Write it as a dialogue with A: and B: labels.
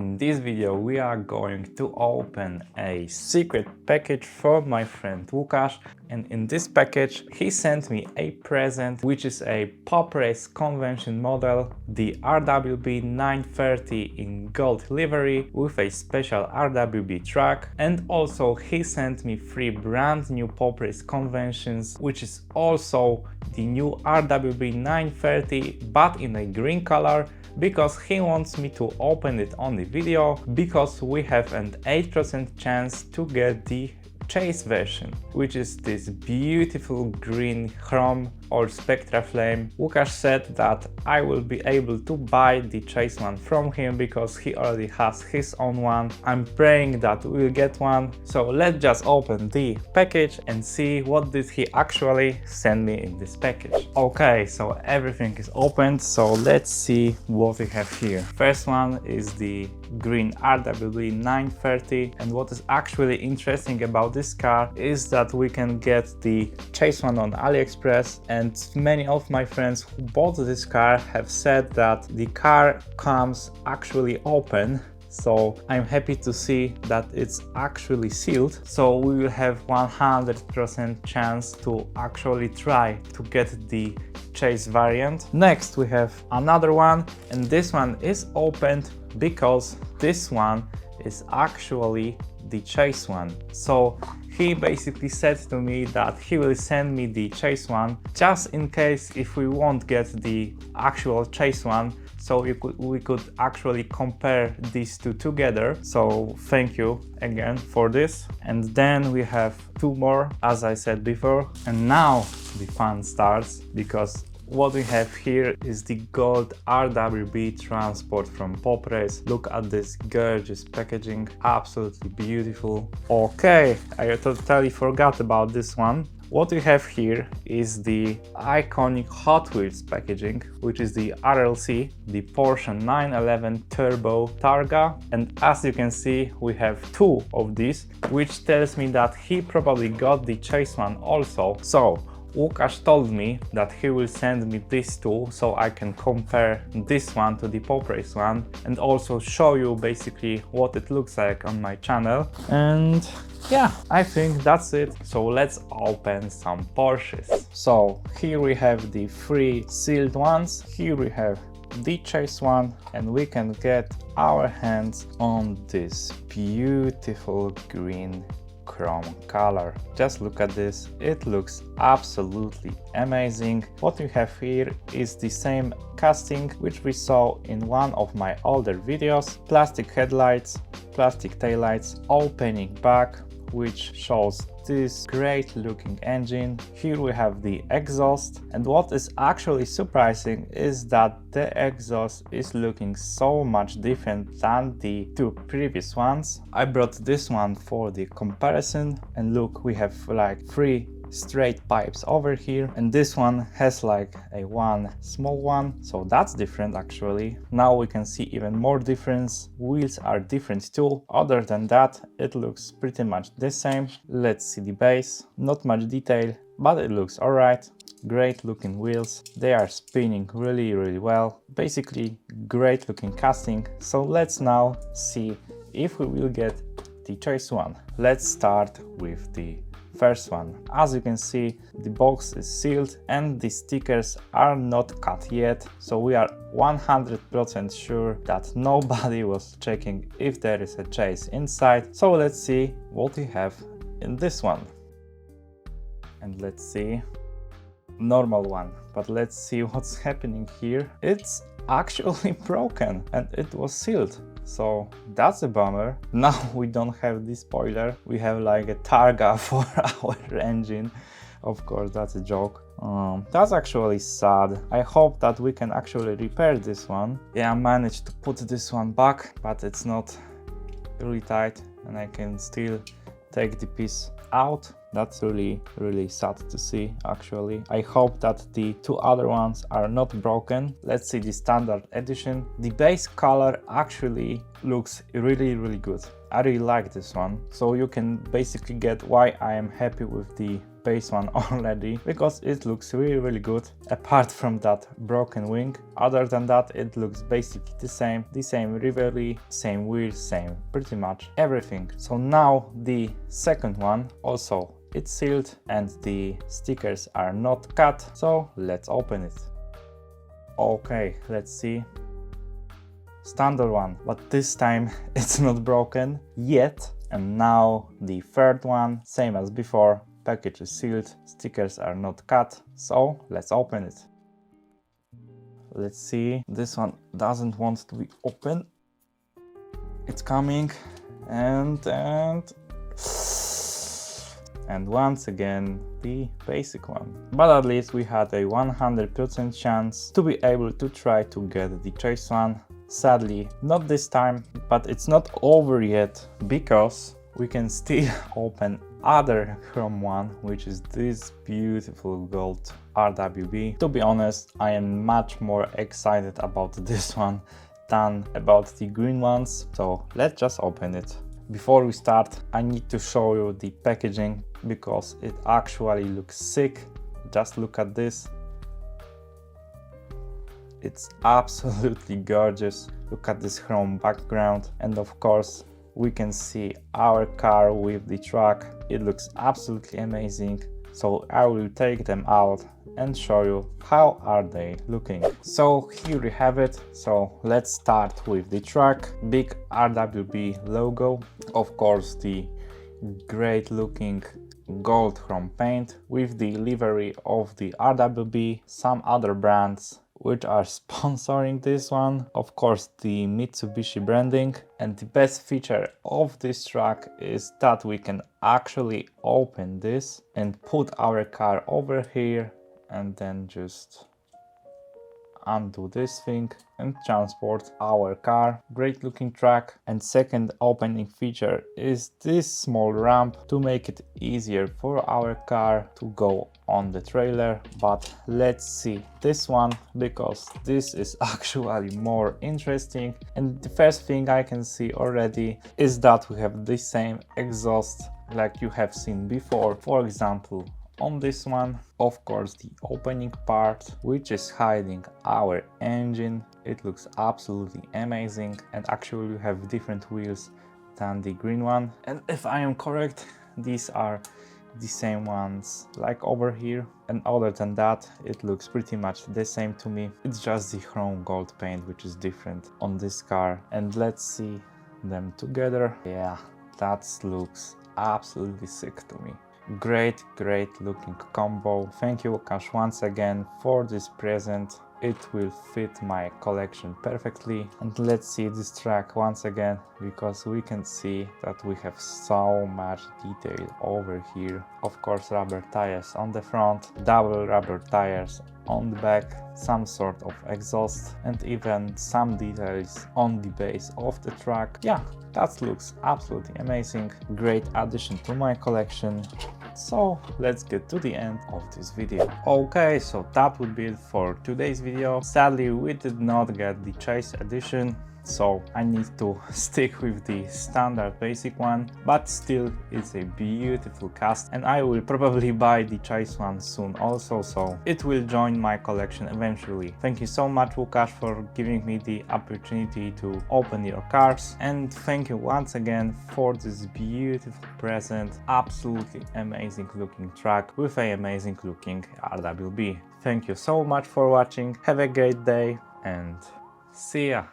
A: In this video we are going to open a secret package from my friend Wukash, and in this package he sent me a present which is a Pop Race convention model, the RWB 930 in gold livery with a special RWB track, and also he sent me 3 brand new Pop Race conventions which is also the new RWB 930 but in a green color, because he wants me to open it on the video, because we have an 8% chance to get the chase version, which is this beautiful green chrome or Spectraflame. Wukash said that I will be able to buy the chase one from him because he already has his own one. I'm praying that we'll get one. So let's just open the package and see what did he actually send me in this package. Okay, so everything is opened, so let's see what we have here. First one is the green RWB 930, and what is actually interesting about this car is that we can get the chase one on AliExpress, and many of my friends who bought this car have said that the car comes actually open. So I'm happy to see that it's actually sealed, so we will have 100% chance to actually try to get the chase variant. Next we have another one, and this one is opened because this one is actually the chase one. So he basically said to me that he will send me the chase one just in case if we won't get the actual chase one, so we could actually compare these two together. So thank you again for this. And then we have 2 more, as I said before, and now the fun starts, because what we have here is the gold RWB transport from Pop Race. Look at this gorgeous packaging, absolutely beautiful. Okay, I totally forgot about this one. What we have here is the iconic Hot Wheels packaging, which is the RLC, the Porsche 911 Turbo Targa. And as you can see, we have 2 of these, which tells me that he probably got the chase one also. So Wukash told me that he will send me these 2 so I can compare this one to the Pop Race one and also show you basically what it looks like on my channel. And yeah, I think that's it. So let's open some Porsches. So here we have the 3 sealed ones, here we have the chase one, and we can get our hands on this beautiful green chrome color. Just look at this, it looks absolutely amazing. What we have here is the same casting which we saw in one of my older videos. Plastic headlights, plastic taillights, opening back, which shows this great looking engine. Here we have the exhaust, and what is actually surprising is that the exhaust is looking so much different than the 2 previous ones. I brought this one for the comparison, and look, we have like 3 straight pipes over here, and this one has like a one small one, so that's different actually. Now we can see even more difference. Wheels are different too. Other than that, it looks pretty much the same. Let's see the base. Not much detail, but it looks alright. Great looking wheels, they are spinning really well. Basically great looking casting. So let's now see if we will get the chase one. Let's start with the first one. As you can see, the box is sealed and the stickers are not cut yet, so we are 100% sure that nobody was checking if there is a chase inside. So let's see what we have in this one. And let's see, normal one, but let's see what's happening here. It's actually broken and it was sealed. So that's a bummer. Now we don't have the spoiler, we have like a targa for our engine. Of course, that's a joke. That's actually sad. I hope that we can actually repair this one. Yeah, I managed to put this one back, but it's not really tight and I can still take the piece out. That's really sad to see actually. I hope that the 2 other ones are not broken. Let's see the standard edition. The base color actually looks really good. I really like this one. So you can basically get why I am happy with the base one already, because it looks really good. Apart from that broken wing, other than that, it looks basically the same livery, same wheels, same pretty much everything. So now the second one, also it's sealed and the stickers are not cut, so let's open it. Okay, let's see. Standard one, but this time it's not broken yet. And now the third one, same as before, package is sealed, stickers are not cut, so let's open it. Let's see, this one doesn't want to be open. It's coming, and once again the basic one. But at least we had a 100% chance to be able to try to get the chase one. Sadly, not this time, but it's not over yet, because we can still open other chrome one, which is this beautiful gold RWB. To be honest, I am much more excited about this one than about the green ones, so let's just open it. Before we start, I need to show you the packaging, because it actually looks sick. Just look at this. It's absolutely gorgeous. Look at this chrome background, and of course we can see our car with the truck. It looks absolutely amazing. So I will take them out and show you how are they looking. So here we have it. So let's start with the truck. Big RWB logo. Of course, the great looking gold chrome paint with the livery of the RWB, some other brands which are sponsoring this one. Of course, the Mitsubishi branding. And the best feature of this truck is that we can actually open this and put our car over here and then just undo this thing and transport our car. Great looking truck. And second opening feature is this small ramp to make it easier for our car to go on the trailer. But let's see this one, because this is actually more interesting. And the first thing I can see already is that we have the same exhaust like you have seen before. For example, on this one, of course, the opening part, which is hiding our engine. It looks absolutely amazing, and actually we have different wheels than the green one. And if I am correct, these are the same ones like over here. And other than that, it looks pretty much the same to me. It's just the chrome gold paint which is different on this car. And let's see them together. Yeah, that looks absolutely sick to me. Great looking combo. Thank you, Wukash, once again for this present. It will fit my collection perfectly. And let's see this track once again, because we can see that we have so much detail over here. Of course, rubber tires on the front, double rubber tires on the back, some sort of exhaust, and even some details on the base of the truck. Yeah, that looks absolutely amazing. Great addition to my collection. So let's get to the end of this video. Okay, so that would be it for today's video. Sadly, we did not get the Chase edition, so I need to stick with the standard basic one, but still it's a beautiful cast, and I will probably buy the Chase one soon also, so it will join my collection eventually. Thank you so much, Wukash, for giving me the opportunity to open your cars, and thank you once again for this beautiful present. Absolutely amazing looking truck with an amazing looking RWB. Thank you so much for watching. Have a great day and see ya.